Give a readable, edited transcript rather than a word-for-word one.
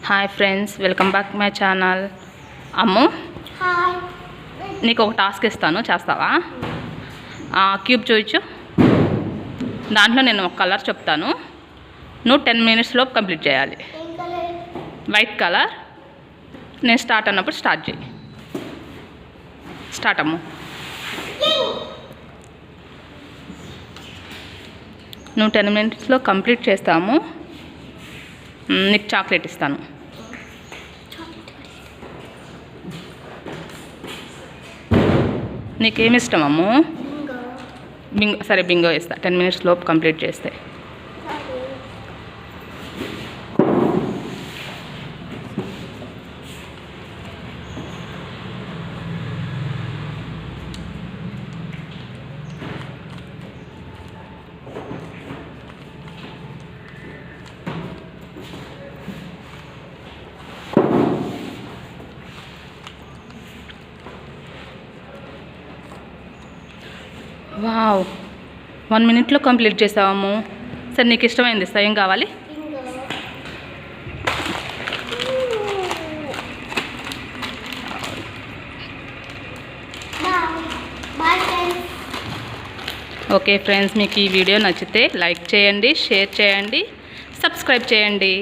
Hi friends, welcome back my channel. Ammu, నీకు ఒక task ఇస్తాను, చేస్తావా? క్యూబ్ చూయించు. దాంట్లో నేను ఒక కలర్ చెప్తాను, నువ్వు 10 minutes కంప్లీట్ చేయాలి. White colour. నేను స్టార్ట్ అన్నప్పుడు స్టార్ట్ చేయి. స్టార్ట్ అమ్ము. నువ్వు 10 minutes కంప్లీట్ చేస్తాము. నీకు చాక్లెట్ ఇస్తాను. నీకేమి ఇష్టం అమ్ము? బింగో. సరే, బింగో ఇస్తా 10 minutes కంప్లీట్ చేస్తే. వావ్, 1 minute కంప్లీట్ చేసావమ్ము. సరే, నీకు ఇష్టమైంది ఇస్తా. ఏం కావాలి? ఓకే ఫ్రెండ్స్, మీకు ఈ వీడియో నచ్చితే లైక్ చేయండి, షేర్ చేయండి, సబ్స్క్రైబ్ చేయండి.